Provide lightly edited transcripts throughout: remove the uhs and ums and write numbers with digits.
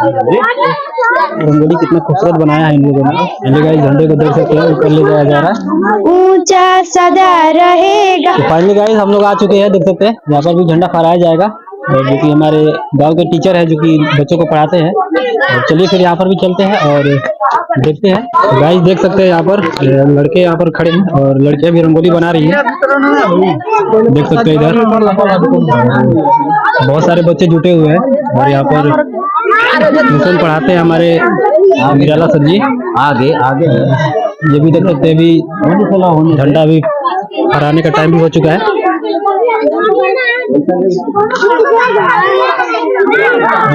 रंगोली कितना खूबसूरत बनाया है इन लोगों ने। पहले गाइस झंडे को देख सकते हैं, ऊपर ले जाया जा रहा है, ऊंचा सदा रहेगा। तो फाइनली गाइस हम लोग आ चुके हैं, देख सकते हैं यहाँ पर भी झंडा फहराया जाएगा, और जो कि हमारे गांव के टीचर है जो कि बच्चों को पढ़ाते हैं। और चलिए फिर यहाँ पर भी चलते हैं और देखते हैं। गाइस देख सकते हैं यहाँ पर लड़के यहाँ पर खड़े हैं और लड़कियां भी रंगोली बना रही हैं, देख सकते हैं इधर बहुत सारे बच्चे जुटे हुए हैं। और यहाँ पर ट्यूशन पढ़ाते हैं हमारे निराला सर जी। आगे आगे ये भी देख सकते हैं, अभी झंडा भी फहराने का टाइम भी हो चुका है।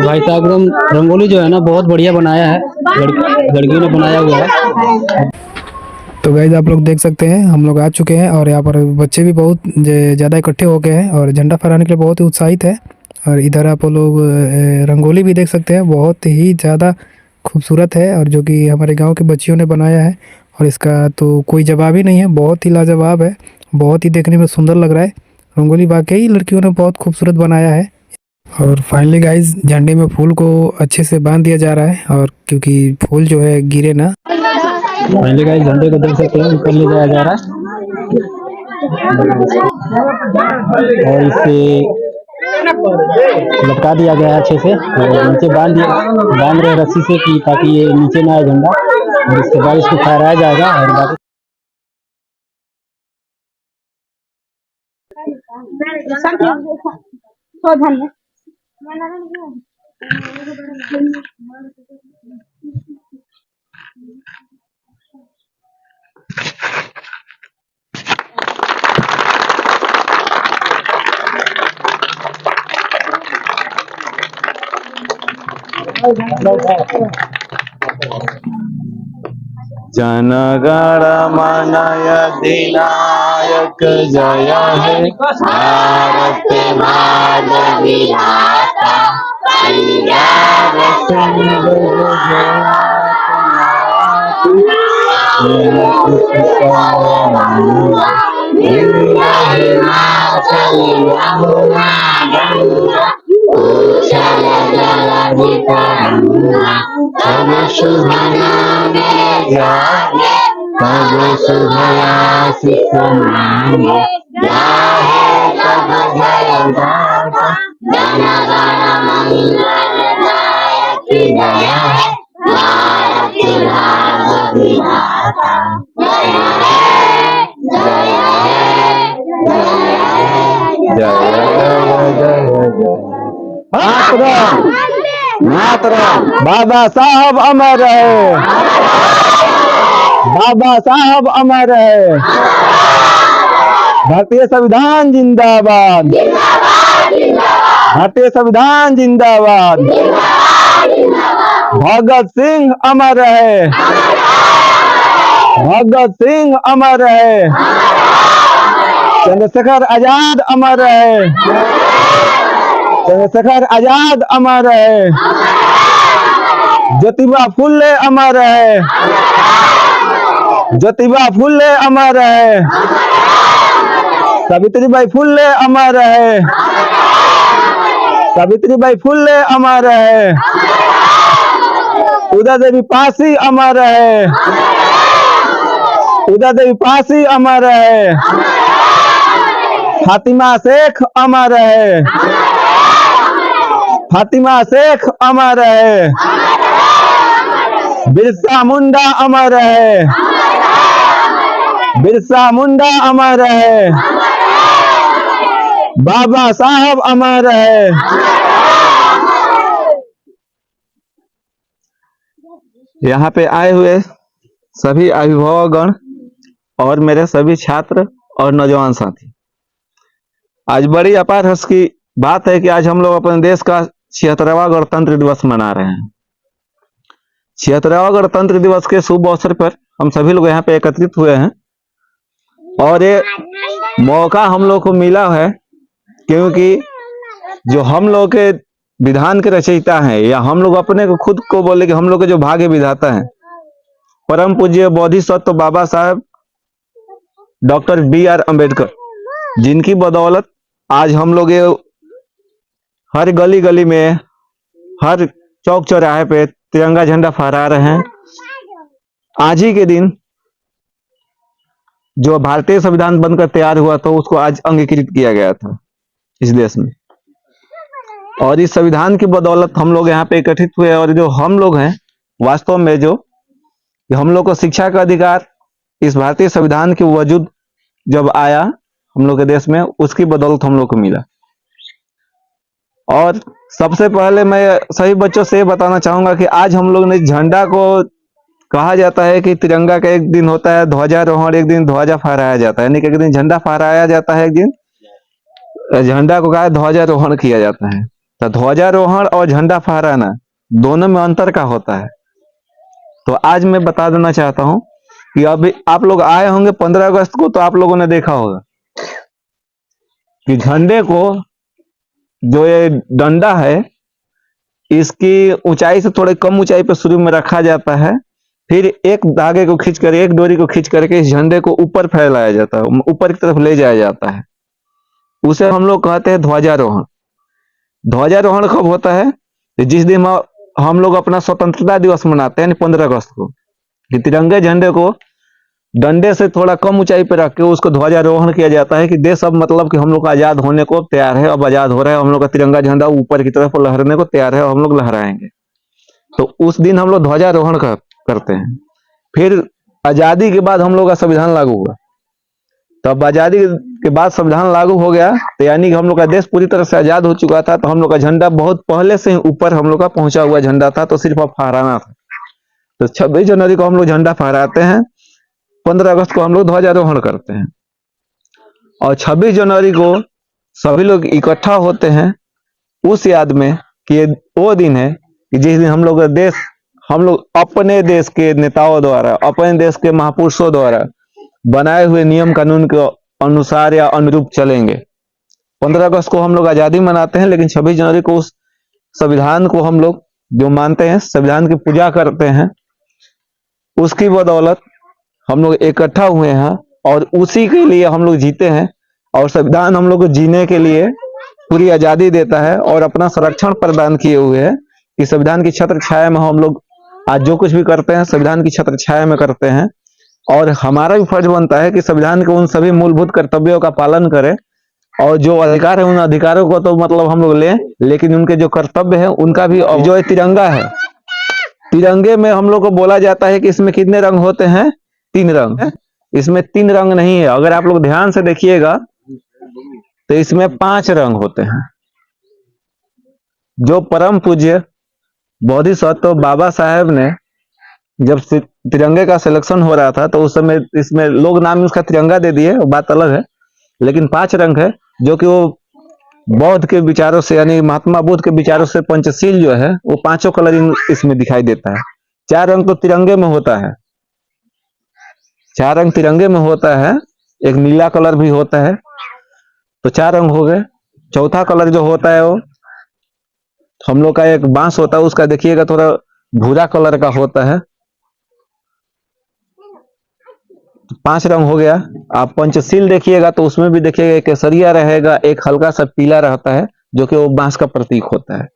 भाई साहब रंगोली जो है ना बहुत बढ़िया बनाया है, लड़कियों ने बनाया हुआ है। तो गाइस आप लोग देख सकते हैं हम लोग आ चुके हैं और यहाँ पर बच्चे भी बहुत ज़्यादा इकट्ठे हो गए हैं और झंडा फहराने के लिए बहुत ही उत्साहित है। और इधर आप लोग रंगोली भी देख सकते हैं, बहुत ही ज़्यादा खूबसूरत है और जो कि हमारे गांव के बच्चियों ने बनाया है और इसका तो कोई जवाब ही नहीं है, बहुत ही लाजवाब है, बहुत ही देखने में सुंदर लग रहा है। रंगोली वाकई लड़कियों ने बहुत खूबसूरत बनाया है। और फाइनली गाइस झंडे में फूल को अच्छे से बांध दिया जा रहा है और क्योंकि फूल जो है गिरे ना। पहले गाइस झंडे को देख सकते हैं, ऊपर ले जाया जा रहा है और इसे लटका दिया गया है अच्छे से, और नीचे बांध रहे हैं रस्सी से कि ताकि ये नीचे ना आए झंडा। और इसके बाद इसको फहराया जाएगा और बाकी जनगण मन अधिनायक जय हे भारत भाग्य विधाता पंजाब सिंध तब शुभ नामे जागे, तब शुभयासित मांगे, जाहे तब जयदाता जनगण मंगलदायक जय हे भारत भाग्य विधाता जय हे जय हे जय जय जय। मातरम बाबा साहब अमर है, बाबा साहब अमर है, भारतीय संविधान जिंदाबाद, भारतीय संविधान जिंदाबाद, भगत सिंह अमर है, भगत सिंह अमर है, चंद्रशेखर आजाद अमर है, चंद्रशेखर आजाद अमर है, ज्योतिबा फुले अमर है, ज्योतिबा फुले अमर है, सावित्रीबाई फुले अमर है, सावित्रीबाई फुले अमर है, उदय देवी पासी अमर है, उदय देवी पासी अमर है, फातिमा शेख अमर है, फातिमा शेख अमर है, बिरसा मुंडा अमर है, बिरसा मुंडा अमर है, बाबा साहब अमर है। यहाँ पे आए हुए सभी अभिभावकगण और मेरे सभी छात्र और नौजवान साथी, आज बड़ी अपार हर्ष की बात है कि आज हम लोग अपने देश का 76वां गणतंत्र दिवस मना रहे हैं। 76वां गणतंत्र दिवस के शुभ अवसर पर हम सभी लोग यहाँ पे एकत्रित हुए हैं और ये मौका हम लोग को मिला है क्योंकि जो हम लोग के विधान के रचयिता हैं, या हम लोग अपने को खुद को बोले कि हम लोग के जो भाग्य विधाता हैं, परम पूज्य बोधिसत्व बाबा साहब डॉक्टर B.R. अम्बेडकर, जिनकी बदौलत आज हम लोग ये हर गली गली में, हर चौक चौराहे पे तिरंगा झंडा फहरा रहे हैं। आज ही के दिन जो भारतीय संविधान बनकर तैयार हुआ था उसको आज अंगीकृत किया गया था इस देश में, और इस संविधान की बदौलत हम लोग यहाँ पे एकत्रित हुए। और जो हम लोग हैं वास्तव में जो हम लोग को शिक्षा का अधिकार इस भारतीय संविधान के वजूद जब आया हम लोग के देश में, उसकी बदौलत हम लोग को मिला। और सबसे पहले मैं सभी बच्चों से बताना चाहूंगा कि आज हम लोग ने झंडा को, कहा जाता है कि तिरंगा का एक दिन होता है ध्वजारोहण, एक दिन ध्वजा फहराया जाता है, यानी कि एक दिन झंडा फहराया जाता है, एक दिन झंडा को कहा ध्वजारोहण किया जाता है। तो ध्वजारोहण और झंडा फहराना दोनों में अंतर का होता है। तो आज मैं बता देना चाहता हूं कि अभी आप लोग आए होंगे 15 अगस्त को, तो आप लोगों ने देखा होगा कि झंडे को जो ये डंडा है इसकी ऊंचाई से थोड़ी कम ऊंचाई पर शुरू में रखा जाता है, फिर एक धागे को खींच कर, एक डोरी को खींच करके इस झंडे को ऊपर फैलाया जाता है, ऊपर की तरफ ले जाया जाता है। उसे हम लोग कहते हैं ध्वजारोहण। ध्वजारोहण कब होता है? जिस दिन हम लोग अपना स्वतंत्रता दिवस मनाते हैं 15 अगस्त को, कि तिरंगे झंडे को डंडे से थोड़ा कम ऊंचाई पर रख के उसको ध्वजारोहण किया जाता है कि देश अब मतलब कि हम लोग आजाद होने को तैयार है, अब आजाद हो रहा है, हम लोग का तिरंगा झंडा ऊपर की तरफ लहरने को तैयार है, हम लोग लहराएंगे। तो उस दिन हम लोग ध्वजारोहण करते हैं। फिर आजादी के बाद हम लोग का संविधान लागू हुआ, तब आजादी के बाद संविधान लागू हो गया, तो यानी कि हम लोग का देश पूरी तरह से आजाद हो चुका था। तो हम लोग का झंडा बहुत पहले से ही ऊपर हम लोग का पहुंचा हुआ झंडा था, तो सिर्फ अब फहराना था। तो 26 जनवरी को हम लोग झंडा फहराते हैं, 15 अगस्त को हम लोग ध्वजारोहण करते हैं, और 26 जनवरी को सभी लोग इकट्ठा होते हैं उस याद में कि वो दिन है कि जिस दिन हम लोग अपने देश के नेताओं द्वारा, अपने देश के महापुरुषों द्वारा बनाए हुए नियम कानून के अनुसार या अनुरूप चलेंगे। 15 अगस्त को हम लोग आजादी मनाते हैं, लेकिन 26 जनवरी को उस संविधान को हम लोग जो मानते हैं, संविधान की पूजा करते हैं, उसकी बदौलत हम लोग इकट्ठा हुए हैं और उसी के लिए हम लोग जीते हैं। और संविधान हम लोग को जीने के लिए पूरी आजादी देता है और अपना संरक्षण प्रदान किए हुए है कि संविधान की छत्र छाया में हम लोग आज जो कुछ भी करते हैं संविधान की छत्र छाया में करते हैं। और हमारा भी फर्ज बनता है कि संविधान के उन सभी मूलभूत कर्तव्यों का पालन करें, और जो अधिकार है उन अधिकारों को तो मतलब हम लोग लें, लेकिन उनके जो कर्तव्य है उनका भी। जो तिरंगा है, तिरंगे में हम लोग को बोला जाता है कि इसमें कितने रंग होते हैं? 3 रंग। इसमें 3 रंग नहीं है, अगर आप लोग ध्यान से देखिएगा तो इसमें 5 रंग होते हैं। जो परम पूज्य बोधिसत्व बाबा साहेब ने जब तिरंगे का सिलेक्शन हो रहा था, तो उस समय इसमें लोग नाम उसका तिरंगा दे दिए, वो बात अलग है, लेकिन 5 रंग है, जो कि वो बौद्ध के विचारों से, यानी महात्मा बुद्ध के विचारों से पंचशील जो है वो 5 कलर इसमें दिखाई देता है। 4 रंग तो तिरंगे में होता है, 4 रंग तिरंगे में होता है, एक नीला कलर भी होता है, तो 4 रंग हो गए। चौथा कलर जो होता है वो हम लोग का एक बांस होता है, उसका देखिएगा थोड़ा भूरा कलर का होता है। 5 रंग हो गया। आप पंचशील देखिएगा तो उसमें भी देखिएगा एक केसरिया रहेगा, एक हल्का सा पीला रहता है, जो कि वो बांस का प्रतीक होता है।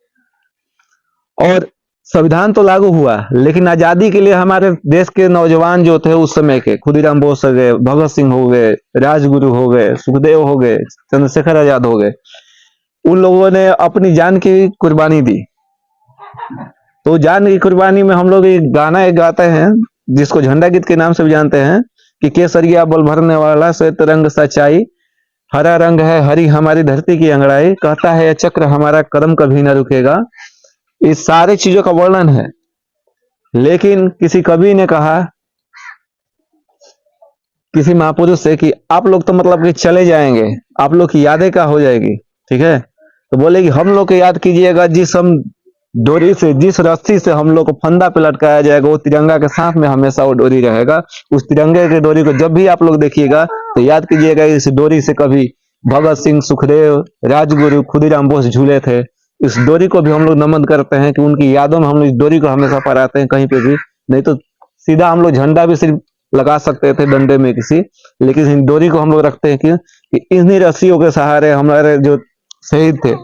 और संविधान तो लागू हुआ, लेकिन आजादी के लिए हमारे देश के नौजवान जो थे उस समय के, खुदीराम बोस हो गए, भगत सिंह हो गए, राजगुरु हो गए, सुखदेव हो गए, चंद्रशेखर आजाद हो गए, उन लोगों ने अपनी जान की कुर्बानी दी। तो जान की कुर्बानी में हम लोग एक गाना गाते हैं जिसको झंडा गीत के नाम से भी जानते हैं कि केसरिया बल भरने वाला श्वेत रंग सच्चाई, हरा रंग है हरी हमारी धरती की अंगड़ाई, कहता है चक्र हमारा कदम कभी न रुकेगा। इस सारी चीजों का वर्णन है। लेकिन किसी कवि ने कहा किसी महापुरुष से कि आप लोग तो मतलब कि चले जाएंगे, आप लोग की यादें क्या हो जाएगी, ठीक है? तो बोले कि हम लोग को याद कीजिएगा, जिस हम डोरी से, जिस रस्सी से हम लोग को फंदा पे लटकाया जाएगा, वो तिरंगा के साथ में हमेशा वो डोरी रहेगा। उस तिरंगे के डोरी को जब भी आप लोग देखिएगा तो याद कीजिएगा इस डोरी से कभी भगत सिंह, सुखदेव, राजगुरु, खुदीराम बोस झूले थे। इस डोरी को भी हम लोग नमन करते हैं कि उनकी यादों में हम लोग इस डोरी को हमेशा फहराते हैं कहीं पे भी। नहीं तो सीधा हम लोग झंडा भी सिर्फ लगा सकते थे डंडे में किसी, लेकिन इन डोरी को हम लोग रखते हैं कि इन्हीं रस्सियों के सहारे हमारे जो शहीद थे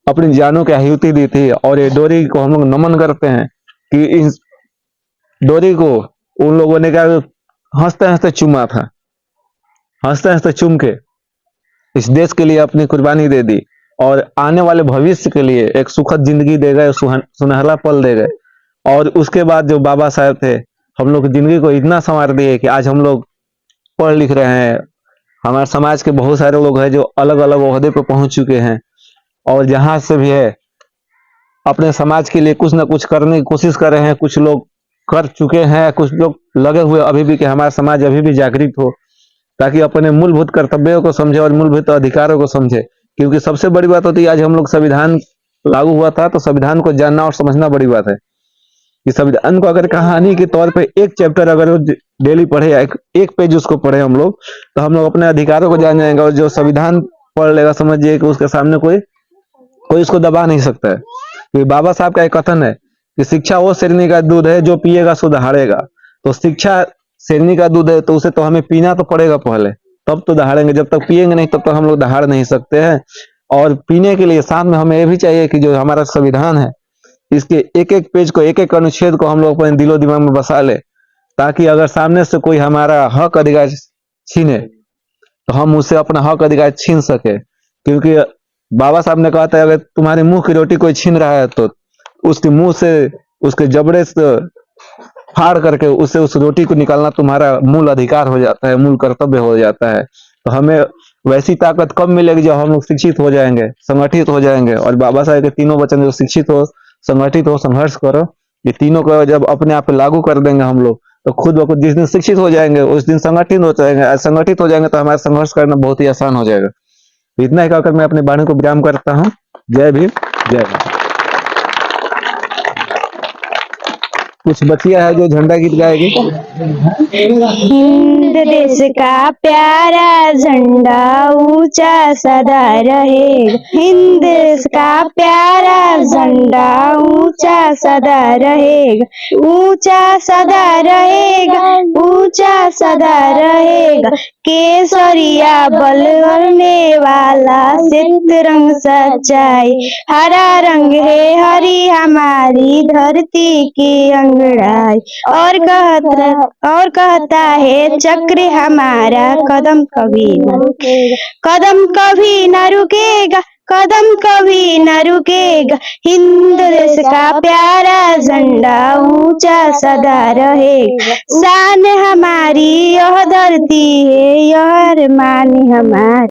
अपनी जानों की आहुति दी थी, और ये डोरी को हम लोग नमन करते हैं कि इस डोरी को उन लोगों ने क्या हंसते हंसते चूमा था, हंसते हंसते चूम के इस देश के लिए अपनी कुर्बानी दे दी, और आने वाले भविष्य के लिए एक सुखद जिंदगी दे गए, सुनहरा पल दे गए। और उसके बाद जो बाबा साहब थे, हम लोग की जिंदगी को इतना संवार दिए कि आज हम लोग पढ़ लिख रहे हैं। हमारे समाज के बहुत सारे लोग हैं जो अलग अलग ओहदे पर पहुंच चुके हैं, और जहां से भी है अपने समाज के लिए कुछ ना कुछ करने की कोशिश कर रहे हैं। कुछ लोग कर चुके हैं, कुछ लोग लगे हुए अभी भी कि हमारा समाज अभी भी जागृत हो, ताकि अपने मूलभूत कर्तव्यों को समझे और मूलभूत अधिकारों को समझे। क्योंकि सबसे बड़ी बात होती है, आज हम लोग संविधान लागू हुआ था तो संविधान को जानना और समझना बड़ी बात है। कि संविधान को अगर कहानी के तौर पे एक चैप्टर अगर डेली पढ़े या एक पेज उसको पढ़े हम लोग, तो हम लोग अपने अधिकारों को जान जाएंगे। और जो संविधान पढ़ लेगा, समझिए कि उसके सामने कोई उसको दबा नहीं सकता है। क्योंकि बाबा साहब का एक कथन है कि शिक्षा वो शेरनी का दूध है जो पिएगा सो दहाड़ेगा। तो शिक्षा शेरनी का दूध है, तो उसे तो हमें पीना तो पड़ेगा पहले, तब तो दहाड़ेंगे। जब तक पिएंगे नहीं तब तक हम लोग दहाड़ नहीं सकते हैं। और पीने के लिए साथ में हमें ये भी चाहिए कि जो हमारा संविधान है, इसके एक एक पेज को, एक एक अनुच्छेद को हम लोग अपने दिलो दिमाग में बसा ले, ताकि अगर सामने से कोई हमारा हक अधिकार छीने तो हम उससे अपना हक अधिकार छीन सके। क्योंकि बाबा साहब ने कहा था, अगर तुम्हारे मुंह की रोटी कोई छीन रहा है तो उसके मुंह से, उसके जबड़े से फाड़ करके उससे उस रोटी को निकालना तुम्हारा मूल अधिकार हो जाता है, मूल कर्तव्य हो जाता है। तो हमें वैसी ताकत कब मिलेगी जब हम लोग शिक्षित हो जाएंगे, संगठित हो जाएंगे। और बाबा साहब के तीनों वचन, जो शिक्षित हो, संगठित हो, संघर्ष करो, ये तीनों को जब अपने आप पे लागू कर देंगे हम लोग, तो खुद ब खुद जिस दिन शिक्षित हो जाएंगे उस दिन संगठित हो जाएंगे। संगठित हो जाएंगे तो हमारा संघर्ष करना बहुत ही आसान हो जाएगा। इतना ही कहकर मैं अपनी वाणी को विराम करता हूँ। जय भीम, जय भारत। कुछ बचिया है जो झंडा गीत गाएगी। हिंद देश का प्यारा झंडा ऊंचा सदा रहेगा। हिंद देश का प्यारा झंडा ऊंचा सदा रहेगा। ऊंचा सदा रहेगा, ऊंचा सदा रहेगा। केसरिया बल भरने वाला सिद्ध रंग सच्चाई। हरा रंग है हरी हमारी धरती की अंगड़ाई। और कहता है चक्र हमारा कदम कभी न रुकेगा, कदम कभी न रुकेगा, कदम कभी न रुकेगा। हिंद देश का प्यारा झंडा ऊंचा सदा रहेगा। शान हमारी यह धरती है, यह अरमान हमारी।